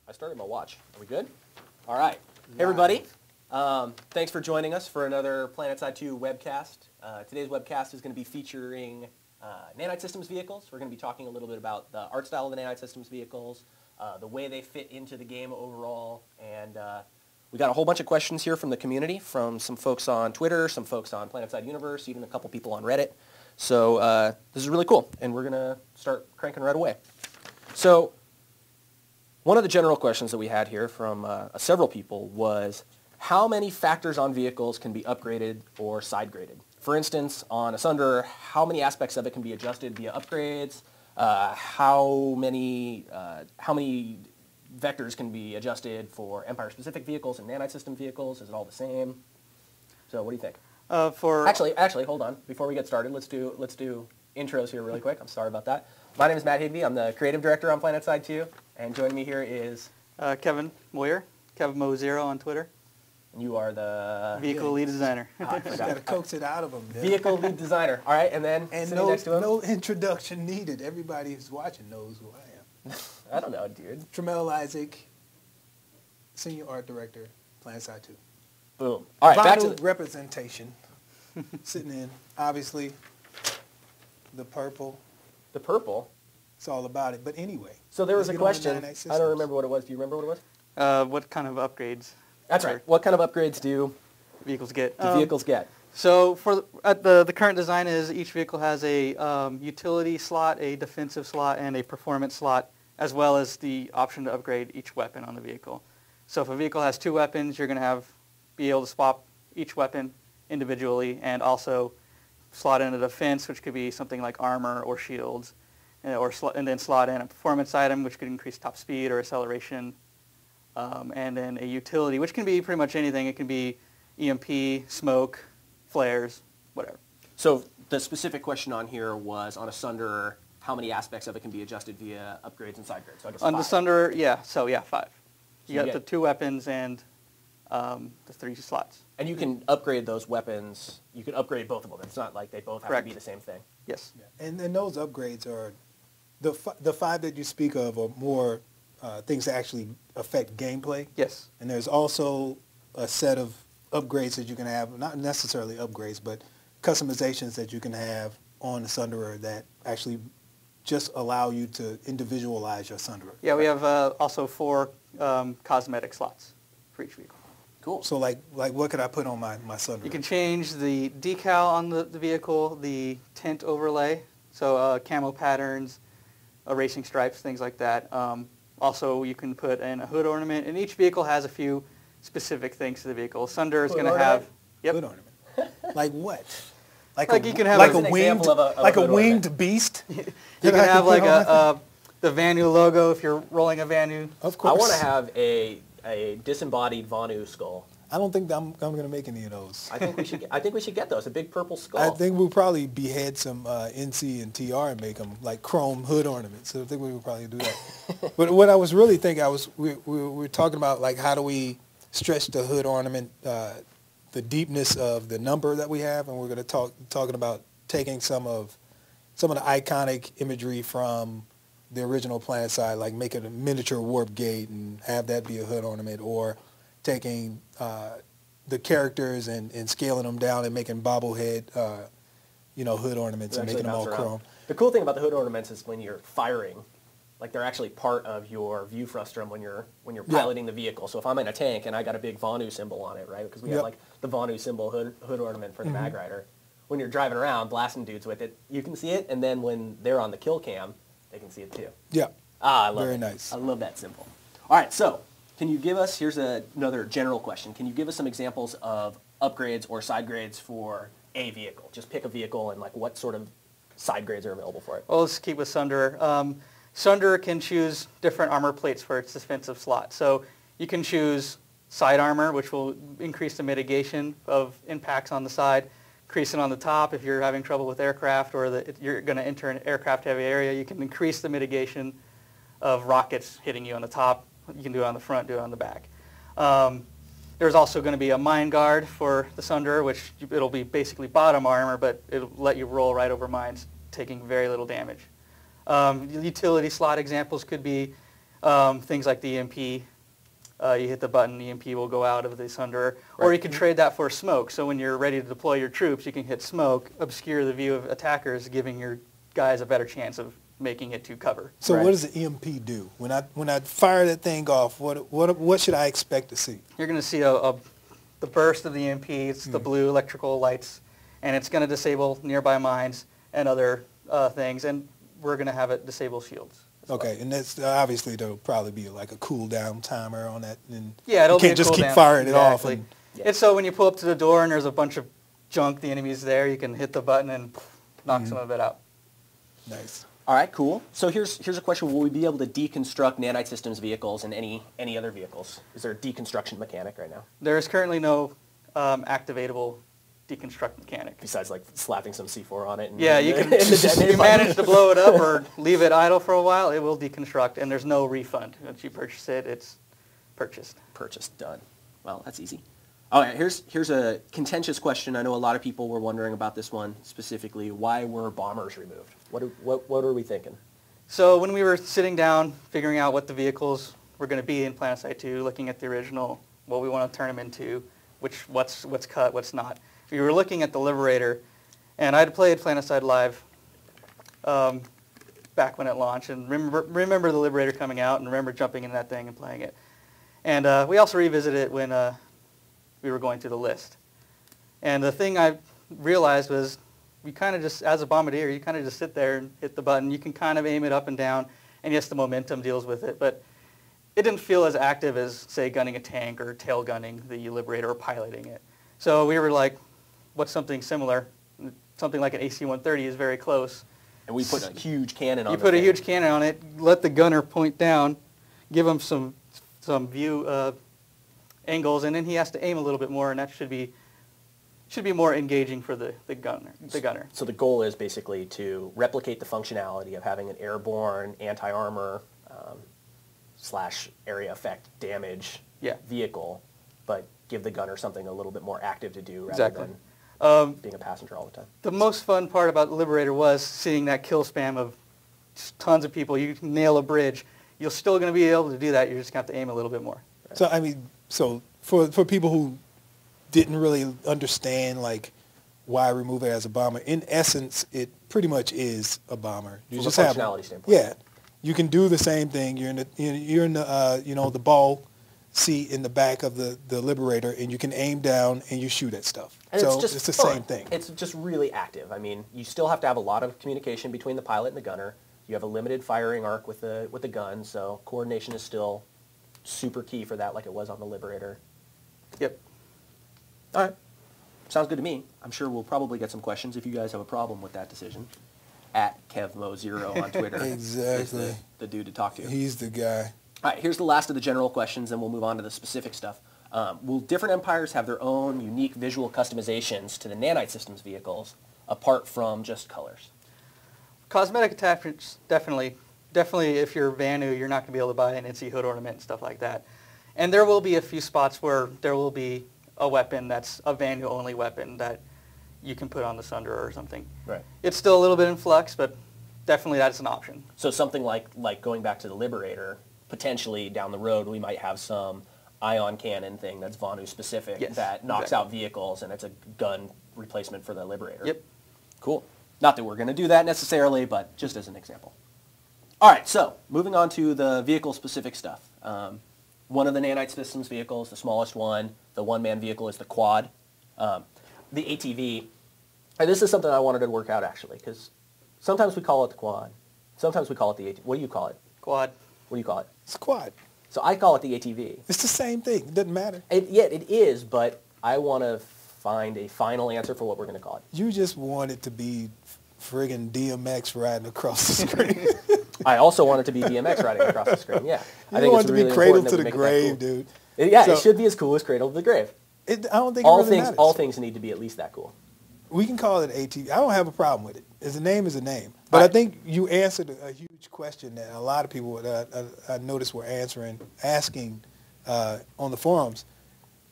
I started my watch. Are we good? All right. Hey, everybody. Thanks for joining us for another PlanetSide 2 webcast. Today's webcast is going to be featuring Nanite Systems vehicles. We're going to be talking a little bit about the art style of the Nanite Systems vehicles, the way they fit into the game overall, and we got a whole bunch of questions here from the community, from some folks on Twitter, some folks on PlanetSide Universe, even a couple people on Reddit. So this is really cool, and we're going to start cranking right away. So one of the general questions that we had here from several people was, how many factors on vehicles can be upgraded or side-graded? For instance, on a Sunderer, how many aspects of it can be adjusted via upgrades? How many vectors can be adjusted for Empire-specific vehicles and Nanite System vehicles? Is it all the same? So what do you think? Actually, hold on. Before we get started, let's do intros here really quick. I'm sorry about that. My name is Matt Higby. I'm the creative director on PlanetSide 2, and joining me here is Kevin Moyer, KevMo0 on Twitter. And you are the vehicle lead designer. Got to coax it out of him. Yeah. Vehicle lead designer. All right, and then sitting next to him. No introduction needed. Everybody who's watching knows who I am. I don't know, dude. Tramel Isaac, senior art director, PlanetSide 2. Boom. All right, back to the representation. Sitting in, obviously, the purple. The purple? It's all about it. But anyway. So there was a question. I don't remember what it was. Do you remember what it was? What kind of upgrades? That's right. What kind of upgrades do vehicles get? Vehicles get? So for the current design is each vehicle has a utility slot, a defensive slot, and a performance slot, as well as the option to upgrade each weapon on the vehicle. So if a vehicle has two weapons, you're going to be able to swap each weapon individually, and also slot in a defense, which could be something like armor or shields, and then slot in a performance item, which could increase top speed or acceleration, and then a utility, which can be pretty much anything. It can be EMP, smoke, flares, whatever. So the specific question on here was, on a Sunderer, how many aspects of it can be adjusted via upgrades and side grades? So I guess on 5. The Sunderer, yeah, so yeah, 5. So you got the 2 weapons and the 3 slots. And you can upgrade those weapons. You can upgrade both of them. It's not like they both have Correct. to be the same thing. Yes. Yeah. And those upgrades are, the 5 that you speak of are more things that actually affect gameplay. Yes. And there's also a set of upgrades that you can have, not necessarily upgrades, but customizations that you can have on the Sunderer that actually just allow you to individualize your Sunderer. Yeah, we have also 4 cosmetic slots for each vehicle. Cool. So like what could I put on my Sunderer? You can change the decal on the vehicle, the tint overlay, so camo patterns, racing stripes, things like that. Also, you can put in a hood ornament, and each vehicle has a few specific things to the vehicle. Sunderer is going to have hood ornament. Like what? You can have like a winged, like a winged beast. You can have like the Vanu logo if you're rolling a Vanu. Of course. I want to have a disembodied Vanu skull. I don't think I'm going to make any of those. I think we should get those. A big purple skull. I think we'll probably behead some NC and TR and make them like chrome hood ornaments. So I think we would probably do that. But what I was really thinking, we were talking about like how do we stretch the hood ornament, the deepness of the number that we have, and we're going to talking about taking some of the iconic imagery from the original PlanetSide, like making a miniature warp gate and have that be a hood ornament, or taking the characters and scaling them down and making bobblehead, hood ornaments and making them all chrome. The cool thing about the hood ornaments is when you're firing, like they're actually part of your view frustrum when you're piloting the vehicle. So if I'm in a tank and I got a big Vanu symbol on it, right? Because we have like the Vanu symbol hood ornament for the Mag Rider. When you're driving around blasting dudes with it, you can see it, and then when they're on the kill cam, they can see it too. Yeah. I love it. Very nice. I love that symbol. All right, so can you give us, here's another general question. Can you give us some examples of upgrades or side grades for a vehicle? Just pick a vehicle and like what sort of side grades are available for it. Well, let's keep with Sunderer. Sunderer can choose different armor plates for its defensive slot. So you can choose side armor, which will increase the mitigation of impacts on the side. Increase it on the top if you're having trouble with aircraft or you're going to enter an aircraft-heavy area. You can increase the mitigation of rockets hitting you on the top. You can do it on the front, do it on the back. There's also going to be a mine guard for the Sunderer, which it'll be basically bottom armor, but it'll let you roll right over mines, taking very little damage. Utility slot examples could be Things like the EMP, you hit the button, the EMP will go out of the Sunderer. Right. Or you can trade that for smoke. So when you're ready to deploy your troops, you can hit smoke, obscure the view of attackers, giving your guys a better chance of making it to cover. So Right. what does the EMP do? When I fire that thing off, what should I expect to see? You're going to see the burst of the EMP. It's the blue electrical lights, and it's going to disable nearby mines and other things, and we're going to have it disable shields. Okay, and that's obviously there'll probably be like a cool down timer on that, and Yeah, it'll you can't be a just keep cooldown. firing it off. Exactly. And, Yeah. It's so when you pull up to the door and there's a bunch of junk, the enemy's there, you can hit the button and knock some of it out. nice. All right, cool. So here's a question: will we be able to deconstruct Nanite Systems vehicles and any other vehicles? Is there a deconstruction mechanic right now There is currently no activatable deconstruct mechanic. besides like slapping some C4 on it? And Yeah, you can. and the If detonator you button? manage to blow it up or leave it idle for a while, it will deconstruct, and there's no refund. Once you purchase it, it's purchased. Purchased, done. Well, that's easy. All right, here's a contentious question. I know a lot of people were wondering about this one specifically. Why were bombers removed? What are we thinking? So when we were sitting down, figuring out what the vehicles were going to be in PlanetSide 2, looking at the original, what we want to turn them into, what's cut, what's not. We were looking at the Liberator, and I'd played PlanetSide Live back when it launched, and remember the Liberator coming out, and remember jumping in that thing and playing it. And we also revisited it when we were going through the list. And the thing I realized was, you kind of just, as a bombardier, you kind of just sit there and hit the button. You can kind of aim it up and down, and yes, the momentum deals with it, but it didn't feel as active as, say, gunning a tank or tail gunning the Liberator or piloting it. So we were like, what's something similar? Something like an AC-130 is very close. And we put a huge cannon on You the put a thing. huge cannon on it, let the gunner point down, give him some view angles, and then he has to aim a little bit more, and that should be more engaging for the gunner. So the goal is basically to replicate the functionality of having an airborne anti-armor slash area effect damage vehicle, but give the gunner something a little bit more active to do rather than being a passenger all the time. The most fun part about the Liberator was seeing that kill spam of just tons of people. You can nail a bridge. You're still going to be able to do that. You're just going to have to aim a little bit more. So I mean, so for people who didn't really understand like why remove it as a bomber, in essence, it pretty much is a bomber. You From just a have functionality standpoint. Yeah, you can do the same thing. You're in the the ball seat in the back of the Liberator, and you can aim down and you shoot at stuff. And so it's just the fun. same thing. It's just really active. I mean, you still have to have a lot of communication between the pilot and the gunner. You have a limited firing arc with the gun, so coordination is still super key for that, like it was on the Liberator. Yep. All right. Sounds good to me. I'm sure we'll probably get some questions if you guys have a problem with that decision. At KevMo0 on Twitter Exactly. is the dude to talk to. He's the guy. All right, here's the last of the general questions, and we'll move on to the specific stuff. Will different empires have their own unique visual customizations to the Nanite Systems vehicles, apart from just colors? Cosmetic attachments, definitely. Definitely, if you're Vanu, you're not going to be able to buy an NC hood ornament and stuff like that. And there will be a few spots where there will be a weapon that's a Vanu-only weapon that you can put on the Sunderer or something. Right. It's still a little bit in flux, but definitely that's an option. So something like going back to the Liberator, potentially down the road we might have some ion cannon thing that's Vanu specific that knocks out vehicles, and it's a gun replacement for the Liberator. Yep. Cool. Not that we're going to do that necessarily, but just as an example. All right, so moving on to the vehicle-specific stuff. One of the Nanite Systems vehicles, the smallest one, the one-man vehicle is the quad. The ATV, and this is something I wanted to work out actually, because sometimes we call it the quad. Sometimes we call it the ATV. What do you call it? Quad. What do you call it? Squad. So I call it the ATV. It's the same thing. It doesn't matter. It is, but I want to find a final answer for what we're going to call it. You just want it to be friggin' DMX riding across the screen. I also want it to be DMX riding across the screen, yeah. You I think want it's it to really be Cradle important to that the we make it that Grave, cool. dude. Yeah, So- it should be as cool as Cradle to the Grave. I don't think it really matters. All things need to be at least that cool. We can call it ATV. I don't have a problem with it. As a name is a name. But I think you answered a huge question that a lot of people I noticed were asking on the forums.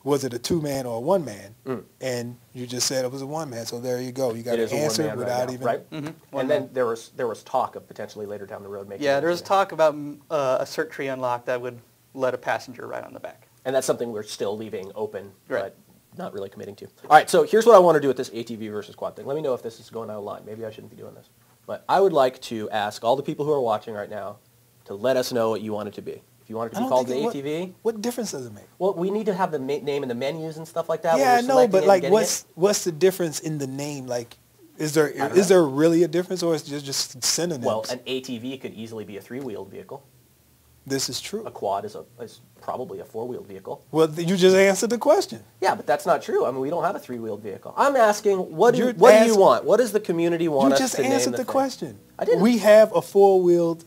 was it a 2-man or a 1-man? And you just said it was a 1-man. So there you go. You got an answer without even right. And then there was talk of potentially later down the road making. Yeah, there was talk about a cert tree unlock that would let a passenger ride on the back. And that's something we're still leaving open, Right. but not really committing to. All right, so here's what I want to do with this ATV versus quad thing. Let me know if this is going out of line. Maybe I shouldn't be doing this. But I would like to ask all the people who are watching right now to let us know what you want it to be. If you want it to be called the ATV. What difference does it make? Well, we need to have the name in the menus and stuff like that. Yeah, I know, but like, what's the difference in the name? Like, is there really a difference, or is it just synonyms? Well, an ATV could easily be a 3-wheeled vehicle. This is true. A quad is probably a 4-wheeled vehicle. Well, you just answered the question. Yeah, but that's not true. I mean, we don't have a 3-wheeled vehicle. I'm asking, what do you want? What does the community want us to name? You just answered the question. I didn't. We have a 4-wheeled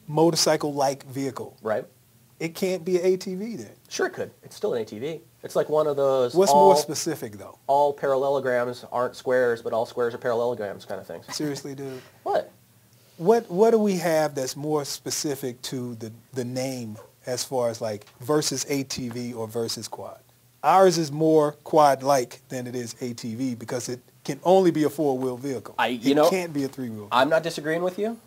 motorcycle-like vehicle. Right. It can't be an ATV then. Sure it could. It's still an ATV. It's like one of those. What's more specific, though? All parallelograms aren't squares, but all squares are parallelograms kind of things. Seriously, dude? What? What do we have that's more specific to the name as far as like versus ATV or versus quad? Ours is more quad-like than it is ATV because it can only be a 4-wheel vehicle. It can't be a 3-wheel. I'm not disagreeing with you.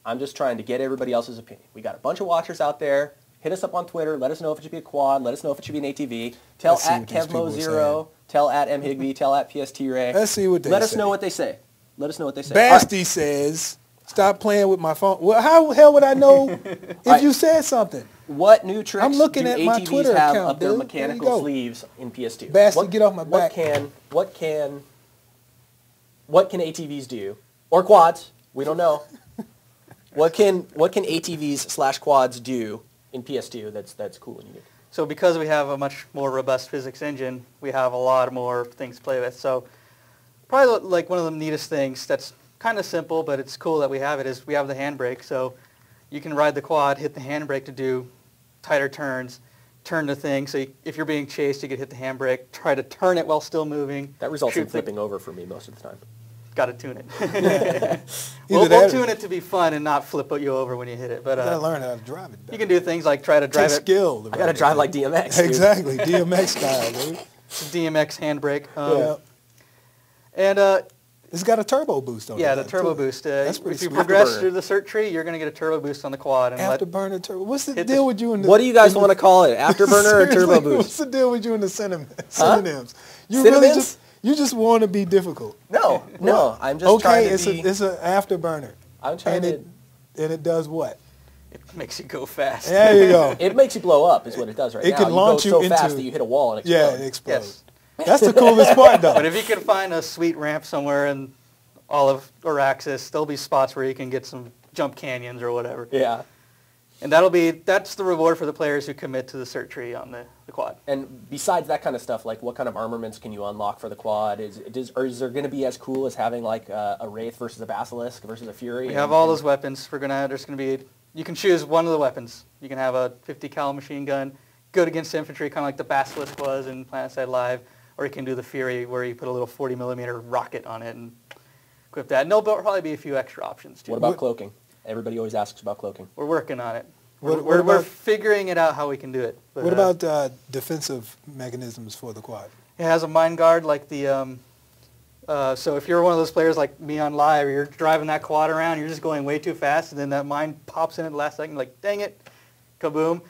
I'm just trying to get everybody else's opinion. We got a bunch of watchers out there. Hit us up on Twitter. Let us know if it should be a quad. Let us know if it should be an ATV. Tell at Kevmo0. Tell at mhigby. Tell at PST-Ray. Let's see what they say. Let us know what they say. Let us know what they say. Basti says, stop playing with my phone. Well, how the hell would I know if you said something? What new tricks I'm looking do at my ATVs Twitter have account, up their dude. mechanical sleeves in PS2? Basti, get off my back. What can ATVs do? Or quads? We don't know. What can ATVs / quads do in PS2 that's cool and unique? So because we have a much more robust physics engine, we have a lot more things to play with. So probably like one of the neatest things that's kind of simple, but it's cool that we have it, is we have the handbrake. So you can ride the quad, hit the handbrake to do tighter turns, turn the thing. So if you're being chased, you could hit the handbrake, try to turn it while still moving. That results in flipping over for me most of the time. Got to tune it. We'll tune it to be fun and not flip you over when you hit it. But you gotta learn how to drive it better. You can do things like try to drive it. Skill. I got to drive like DMX. Dude. Exactly, DMX style, dude. It's a DMX handbrake. Yeah. And it's got a turbo boost on it. Yeah, the turbo boost. If you cool. progress through the cert tree, you're going to get a turbo boost on the quad. And Afterburner turbo. What's the deal with you and the... What do you guys want to call it? Afterburner or turbo boost? What's the deal with you and the synonyms? You just want to be difficult. No, I'm just trying to be... it's an afterburner. I'm trying to... And it does what? It makes you go fast. There you go. It makes you blow up is what it does right now. It can launch you into... so fast that you hit a wall and explode. Yeah, it explodes. Yes. That's the coolest part, though. But if you can find a sweet ramp somewhere in all of Araxis, there'll be spots where you can get some jump canyons or whatever. Yeah. And that's the reward for the players who commit to the cert tree on the quad. And besides that kind of stuff, like what kind of armaments can you unlock for the quad? Is there going to be as cool as having like a Wraith versus a Basilisk versus a Fury? We have all those weapons. You can choose one of the weapons. You can have a 50 cal machine gun, good against infantry, kind of like the Basilisk was in PlanetSide Live, or you can do the Fury where you put a little 40 millimeter rocket on it and equip that. And there'll probably be a few extra options too. What about cloaking? Everybody always asks about cloaking. We're working on it. We're figuring it out how we can do it. But, what about defensive mechanisms for the quad? It has a mine guard like the... so if you're one of those players like me on live, or you're driving that quad around, you're just going way too fast, and then that mine pops in at the last second, like, dang it, kaboom.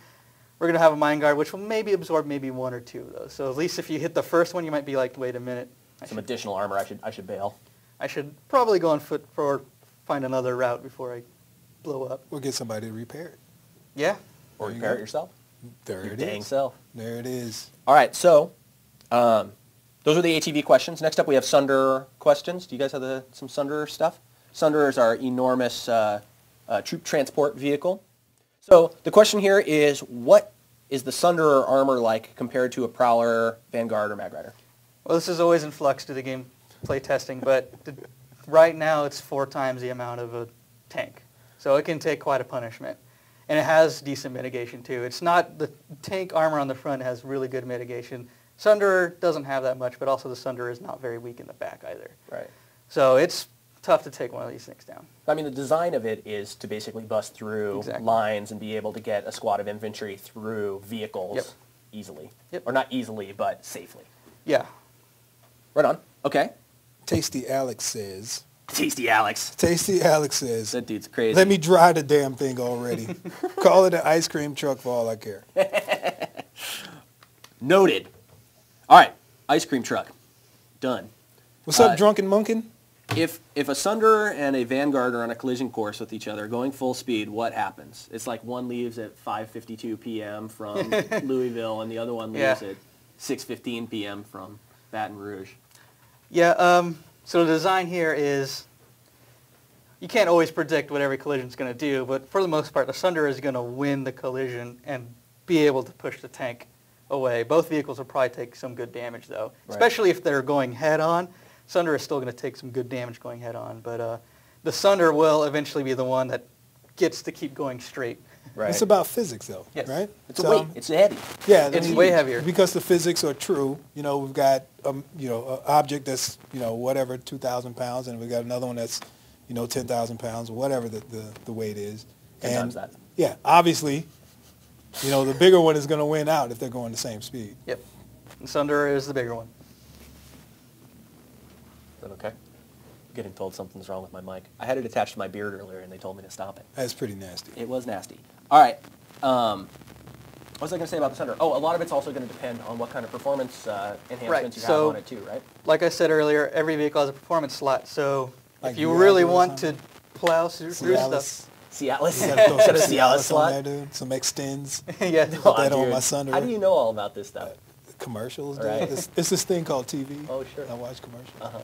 We're going to have a mine guard, which will maybe absorb maybe one or two of those. So at least if you hit the first one, you might be like, wait a minute. Some additional armor, I should bail. I should probably go on foot or find another route before I blow up. Or get somebody to repair it. Yeah. Or repair it yourself. There it is. Dang self. There it is. All right, so those are the ATV questions. Next up, we have Sunderer questions. Do you guys have some Sunderer stuff? Sunderer is our enormous troop transport vehicle. So the question here is, what is the Sunderer armor like compared to a Prowler, Vanguard, or Magrider? Well, this is always in flux to the gameplay testing, but right now it's 4 times the amount of a tank. So it can take quite a punishment. And it has decent mitigation too. It's not, the tank armor on the front has really good mitigation. Sunderer doesn't have that much, but also the Sunderer is not very weak in the back either. Right. So it's tough to take one of these things down. I mean, the design of it is to basically bust through lines and be able to get a squad of infantry through vehicles easily. Yep. Or not easily, but safely. Yeah. Right on. Okay. Tasty Alex says. Tasty Alex. Tasty Alex says. That dude's crazy. Let me dry the damn thing already. Call it an ice cream truck for all I care. Noted. All right. Ice cream truck. Done. What's up, Drunken Munkin? If a Sunderer and a Vanguard are on a collision course with each other going full speed, what happens? It's like one leaves at 5:52 p.m. from Louisville and the other one leaves at 6:15 p.m. from Baton Rouge. Yeah, so the design here is, you can't always predict what every collision is going to do, but for the most part, the Sunderer is going to win the collision and be able to push the tank away. Both vehicles will probably take some good damage, though, especially if they're going head-on. Sunderer is still going to take some good damage going head-on, but the Sunderer will eventually be the one that gets to keep going straight. Right. It's about physics, though, right? It's a weight. It's heavy. Yeah, It's way heavier. Because the physics are true. You know, we've got an object that's, whatever, 2,000 pounds, and we've got another one that's, 10,000 pounds, or whatever the weight is. 10 times that. Yeah, obviously, the bigger one is going to win out if they're going the same speed. Yep. And Sunderer is the bigger one. Is that okay? I'm getting told something's wrong with my mic. I had it attached to my beard earlier, and they told me to stop it. That's pretty nasty. It was nasty. All right. What was I going to say about the Sunderer? Oh, a lot of it's also going to depend on what kind of performance enhancements you have on it too, right? Like I said earlier, every vehicle has a performance slot, so Like if you Cialis really or want something? to plow through stuff. Cialis. You gotta throw some Got a Cialis Cialis on slot. there, dude. Some extends. Yeah. Put that Oh, on dude. my Sunderer. How do you know all about this stuff? Commercials, dude. Right. It's this thing called TV. Oh, sure. I watch commercials. Uh-huh.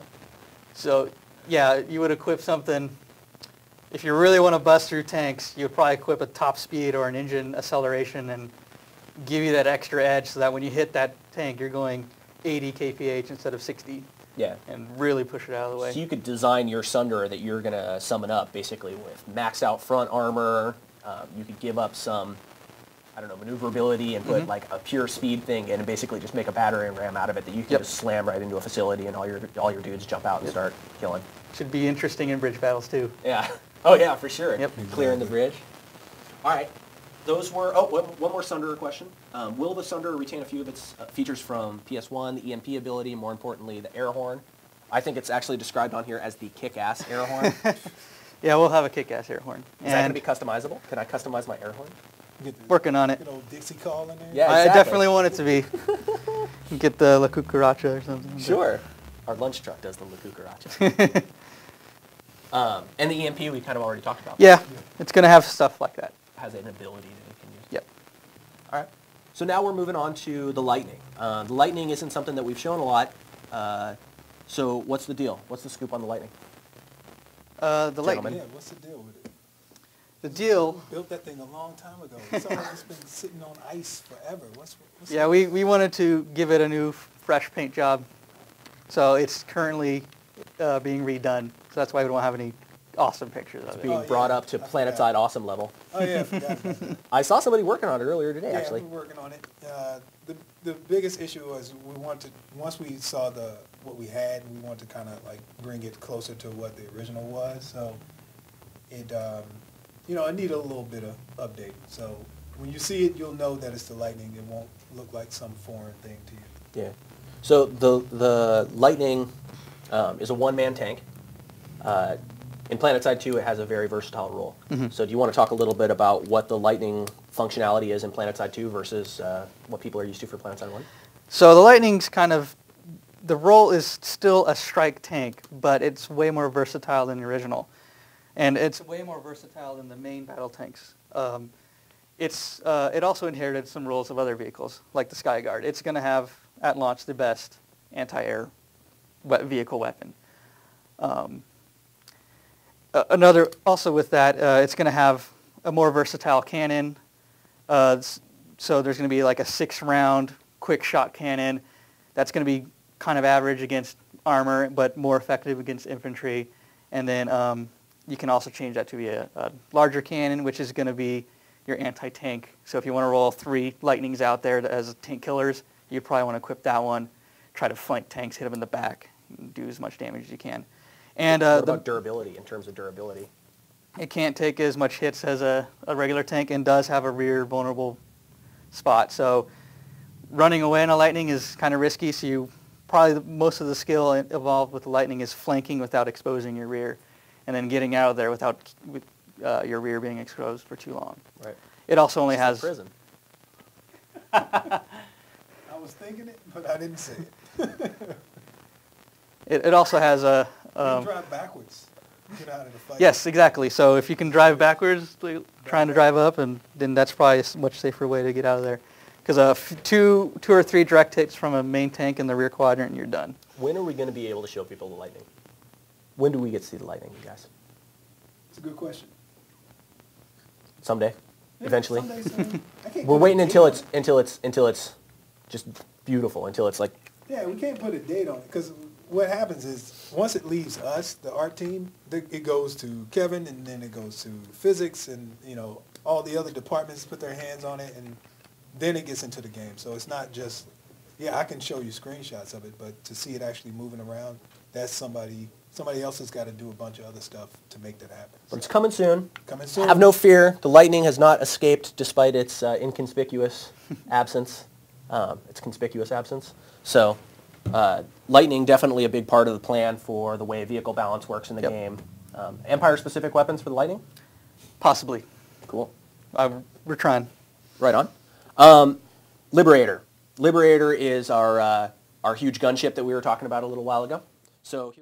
So, yeah, you would equip something, if you really want to bust through tanks, you would probably equip a top speed or an engine acceleration and give you that extra edge so that when you hit that tank, you're going 80 kph instead of 60. Yeah. And really push it out of the way. So you could design your Sunderer that you're going to summon up basically with maxed out front armor. You could give up some, maneuverability and put like a pure speed thing in and basically just make a battering ram out of it that you can just slam right into a facility and all your dudes jump out and start killing. Should be interesting in bridge battles too. Yeah. Oh yeah, for sure. Yep. Clearing the bridge. All right. Those were, one more Sunderer question. Will the Sunderer retain a few of its features from PS1, the EMP ability, more importantly, the air horn? I think it's actually described on here as the kick-ass air horn. Yeah, we'll have a kick-ass air horn. Is that going to be customizable? Can I customize my air horn? Working on it. Get old Dixie call in there. Yeah, I exactly. definitely want it to be. Get the La Cucaracha or something. Sure. Our lunch truck does the La Cucaracha. And the EMP we kind of already talked about. Yeah, it's going to have stuff like that. Has an ability that it can use. Yep. All right. So now we're moving on to the Lightning. The Lightning isn't something that we've shown a lot. So what's the deal? What's the scoop on the Lightning? The Gentlemen. Lightning. Yeah, what's the deal with it? The deal. We built that thing a long time ago. It's almost been sitting on ice forever. What's Yeah, we wanted to give it a new fresh paint job. So it's currently being redone. So that's why we don't have any awesome pictures of it. Being brought up to PlanetSide awesome level. Oh yeah, I forgot about that. I saw somebody working on it earlier today, Yeah, actually. we're working on it. The biggest issue was once we saw what we had, we wanted to kind of like bring it closer to what the original was. So it it needed a little bit of update. So when you see it, you'll know that it's the Lightning. It won't look like some foreign thing to you. Yeah. So the Lightning is a one-man tank. In PlanetSide 2, it has a very versatile role. So do you want to talk a little bit about what the Lightning functionality is in PlanetSide 2 versus what people are used to for PlanetSide 1? So the Lightning's the role is still a strike tank, but it's way more versatile than the original. And it's way more versatile than the main battle tanks. It also inherited some roles of other vehicles, like the Skyguard. It's going to have, at launch, the best anti-air vehicle weapon. Also with that, it's going to have a more versatile cannon. So there's going to be like a 6-round quick shot cannon that's going to be kind of average against armor, but more effective against infantry. And then you can also change that to be a larger cannon, which is going to be your anti-tank. So if you want to roll 3 Lightnings out there as tank killers, you probably want to equip that one, try to flank tanks, hit them in the back, and do as much damage as you can. And what about durability, in terms of durability? It can't take as much hits as a regular tank and does have a rear vulnerable spot. So running away in a lightning is kind of risky, so most of the skill involved with the lightning is flanking without exposing your rear, and then getting out of there without your rear being exposed for too long. Right. It also only has prison. I was thinking it, but I didn't say it. It also has a. You can drive backwards. Get out of the fight. Yes, exactly. So if you can drive backwards, trying to drive up, and then that's probably a much safer way to get out of there. Because two or three direct hits from a main tank in the rear quadrant, and you're done. When are we going to be able to show people the lightning? When do we get to see the lightning, you guys? It's a good question. Someday, eventually. Someday soon. I can't We're put a waiting date until on it's just beautiful, until it's like. Yeah, we can't put a date on it because what happens is once it leaves us, the art team, it goes to Kevin, and then it goes to physics, and all the other departments put their hands on it, and then it gets into the game. So it's not just, I can show you screenshots of it, but to see it actually moving around, that's somebody else has got to do a bunch of other stuff to make that happen. But it's coming soon. Coming soon. Have no fear. The lightning has not escaped despite its inconspicuous absence. Its conspicuous absence. So lightning definitely a big part of the plan for the way vehicle balance works in the game. Empire-specific weapons for the lightning? Possibly. Cool. We're trying. Right on. Liberator. Liberator is our huge gunship that we were talking about a little while ago. So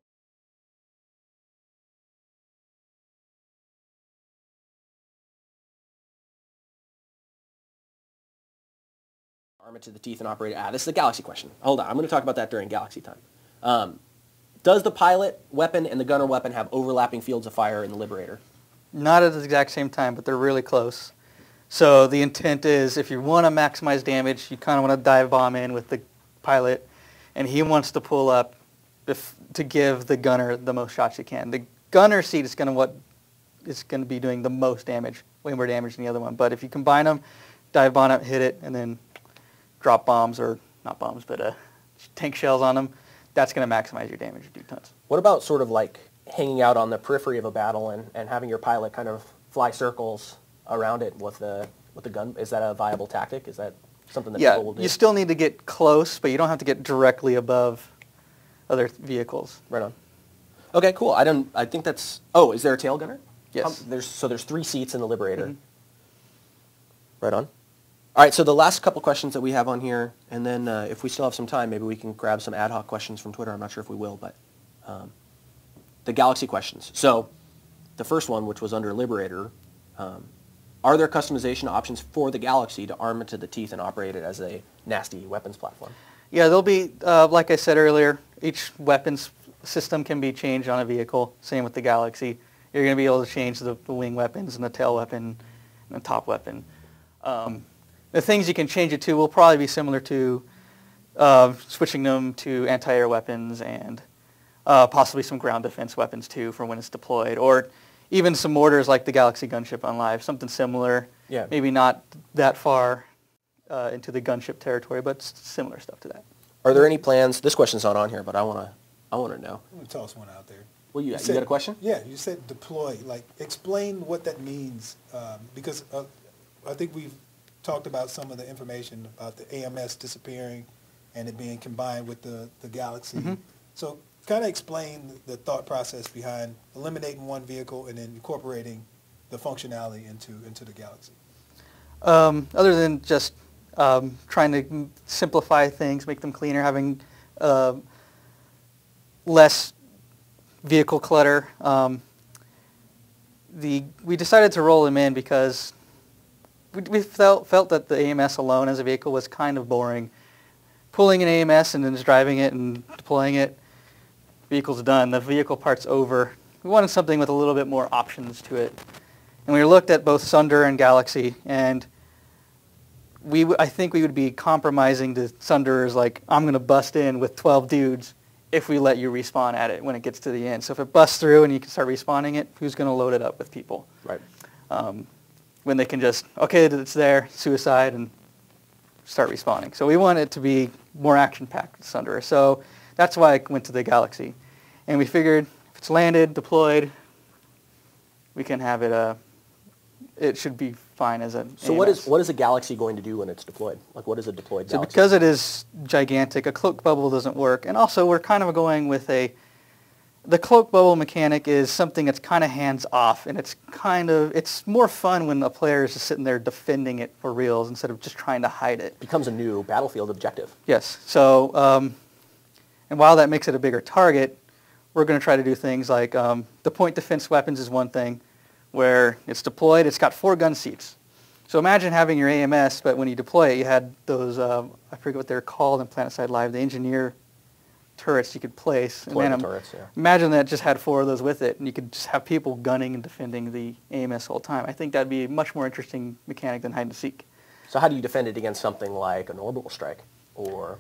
arm it to the teeth and operate it. This is the Galaxy question. Hold on. I'm going to talk about that during Galaxy time. Does the pilot weapon and the gunner weapon have overlapping fields of fire in the Liberator? Not at the exact same time, but they're really close. So the intent is if you want to maximize damage, you kind of want to dive bomb in with the pilot, and he wants to pull up to give the gunner the most shots you can. The gunner seat is going to be doing the most damage, way more damage than the other one. But if you combine them, dive bomb it, hit it, and then drop bombs, or not bombs, but tank shells on them, that's going to maximize your damage and do tons. What about sort of like hanging out on the periphery of a battle and having your pilot kind of fly circles around it with the gun? Is that a viable tactic? Is that something that people will do? You still need to get close, but you don't have to get directly above other vehicles. Right on. Okay, cool. I think that's. Oh, is there a tail gunner? Yes. There's 3 seats in the Liberator. Mm-hmm. Right on. All right. So the last couple questions that we have on here, and then if we still have some time, maybe we can grab some ad hoc questions from Twitter. I'm not sure if we will, but the Galaxy questions. So the first one, which was under Liberator. Are there customization options for the Galaxy to arm it to the teeth and operate it as a nasty weapons platform? Yeah, there'll be, like I said earlier, each weapons system can be changed on a vehicle. Same with the Galaxy. You're going to be able to change the wing weapons and the tail weapon and the top weapon. The things you can change it to will probably be similar to switching them to anti-air weapons and possibly some ground defense weapons too for when it's deployed, or even some mortars like the Galaxy gunship on Live, something similar. Yeah. Maybe not that far into the gunship territory, but similar stuff to that. Are there any plans? This question's not on here, but I want to know. I'm going to toss one out there. Well, you got a question? Yeah, you said deploy. Like, explain what that means, because I think we've talked about some of the information about the AMS disappearing and it being combined with the Galaxy. Mm-hmm. So kind of explain the thought process behind eliminating one vehicle and then incorporating the functionality into the Galaxy. Other than just trying to simplify things, make them cleaner, having less vehicle clutter, we decided to roll them in because we felt that the AMS alone as a vehicle was kind of boring. Pulling an AMS and then just driving it and deploying it, vehicle's done, the vehicle part's over. We wanted something with a little bit more options to it. And we looked at both Sunderer and Galaxy, and I think we would be compromising to Sunderer's like, I'm going to bust in with 12 dudes if we let you respawn at it when it gets to the end. So if it busts through and you can start respawning it, who's going to load it up with people? Right. When they can just, okay, it's there, suicide, and start respawning. So we want it to be more action-packed with Sunderer. So that's why I went to the Galaxy. And we figured if it's landed, deployed, we can have it, it should be fine as an So AMS. what is a galaxy going to do when it's deployed? Like, what is a deployed So galaxy? because it is gigantic, a cloak bubble doesn't work. And also, we're kind of going with the cloak bubble mechanic is something that's kind of hands-off, and it's more fun when a player is just sitting there defending it for reals instead of just trying to hide it. Becomes a new battlefield objective. Yes. So, and while that makes it a bigger target, we're going to try to do things like the point defense weapons is one thing, where it's deployed, it's got 4 gun seats. So imagine having your AMS, but when you deploy it, you had those, I forget what they're called in PlanetSide Live, the engineer turrets you could place. Deployment turrets, yeah. Imagine that just had 4 of those with it, and you could just have people gunning and defending the AMS the whole time. I think that'd be a much more interesting mechanic than hide and seek. So how do you defend it against something like an orbital strike? Or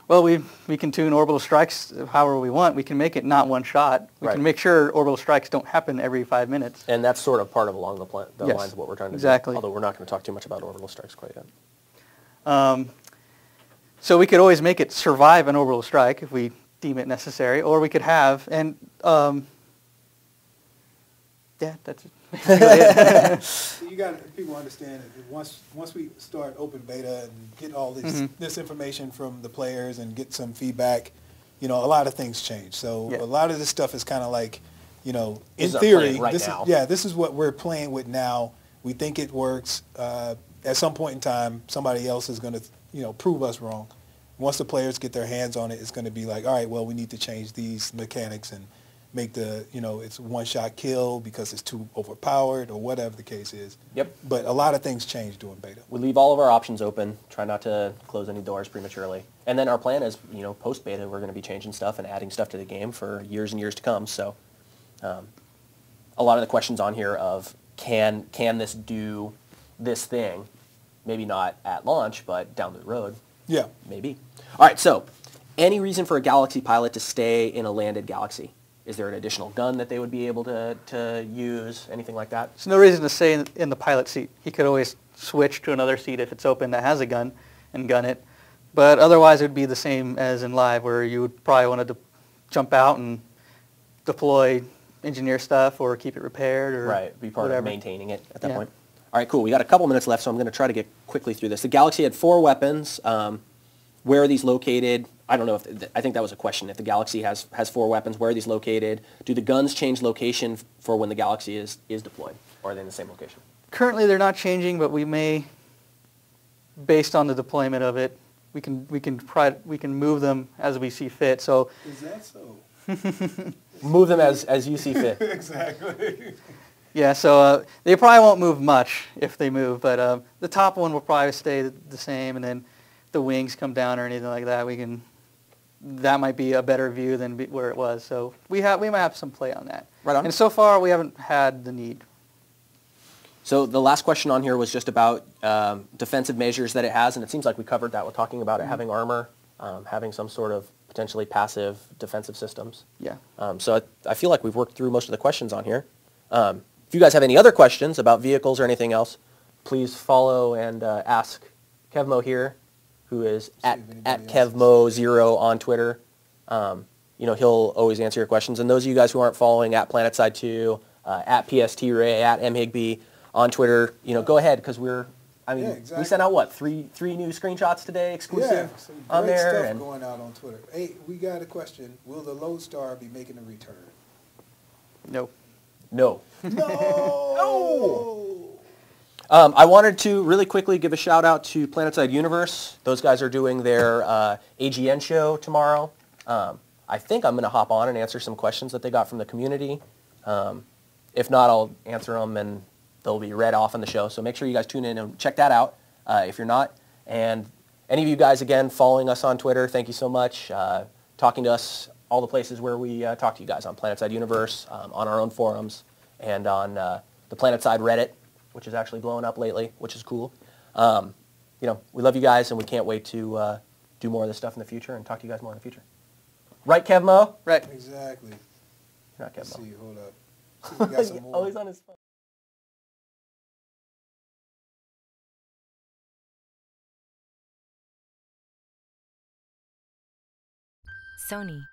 Well, we can tune orbital strikes however we want. We can make it not one shot. We Right. can make sure orbital strikes don't happen every 5 minutes. and that's sort of part of along the Yes, lines of what we're trying to exactly. do. Although we're not going to talk too much about orbital strikes quite yet. So we could always make it survive an orbital strike if we deem it necessary, or we could have, and yeah, that's it. So you got people understand that once we start open beta and get all this information from the players and get some feedback, a lot of things change. So Yeah. a lot of this stuff is kind of like, in This is our theory, plan right this now. this is what we're playing with now. We think it works. At some point in time, somebody else is going to, prove us wrong. Once the players get their hands on it, it's going to be like, all right, well, we need to change these mechanics and make it's one-shot kill because it's too overpowered or whatever the case is. Yep. But a lot of things change during beta. We leave all of our options open, try not to close any doors prematurely. And then our plan is, post-beta, we're going to be changing stuff and adding stuff to the game for years and years to come. So a lot of the questions on here of can this do this thing? Maybe not at launch, but down the road, Yeah. maybe. All right, so any reason for a Galaxy pilot to stay in a landed Galaxy? Is there an additional gun that they would be able to use, anything like that? There's no reason to stay in the pilot seat. He could always switch to another seat if it's open that has a gun and gun it. But otherwise, it would be the same as in live, where you would probably want to jump out and deploy engineer stuff or keep it repaired or Right, be part whatever. of maintaining it at that Yeah. point. All right, cool. We got a couple minutes left, so I'm going to try to get quickly through this. The Galaxy had 4 weapons. Where are these located? I don't know I think that was a question. If the Galaxy has 4 weapons, where are these located? Do the guns change location for when the Galaxy is deployed, or are they in the same location? Currently, they're not changing, but we may, based on the deployment of it, we can move them as we see fit. So Is that so? Move them as you see fit. Exactly. yeah, so they probably won't move much if they move, but the top one will probably stay the same, and then the wings come down or anything like that. That might be a better view than where it was. So we might have some play on that. Right on. And so far, we haven't had the need. So the last question on here was just about defensive measures that it has, and it seems like we covered that with talking about it having armor, having some sort of potentially passive defensive systems. Yeah. So I feel like we've worked through most of the questions on here. If you guys have any other questions about vehicles or anything else, please follow and ask Kevmo here, who is at Kevmo0 on Twitter. He'll always answer your questions. And those of you guys who aren't following, at PlanetSide 2, at PSTRay, at mhigby on Twitter, go ahead, because exactly. we sent out, what, three new screenshots today, exclusive some on great there. stuff going out on Twitter. Hey, we got a question. Will the Lodestar be making a return? No. No. No! I wanted to really quickly give a shout out to PlanetSide Universe. Those guys are doing their AGN show tomorrow. I think I'm going to hop on and answer some questions that they got from the community. If not, I'll answer them and they'll be read off on the show. So make sure you guys tune in and check that out if you're not. And any of you guys, again, following us on Twitter, thank you so much. Talking to us, all the places where we talk to you guys on PlanetSide Universe, on our own forums, and on the PlanetSide Reddit, which is actually blowing up lately, which is cool. We love you guys, and we can't wait to do more of this stuff in the future and talk to you guys more in the future. Right, Kevmo? Right. Exactly. You're not Let's Kevmo. see, hold up. See if we got some more. Always on his phone. Sony.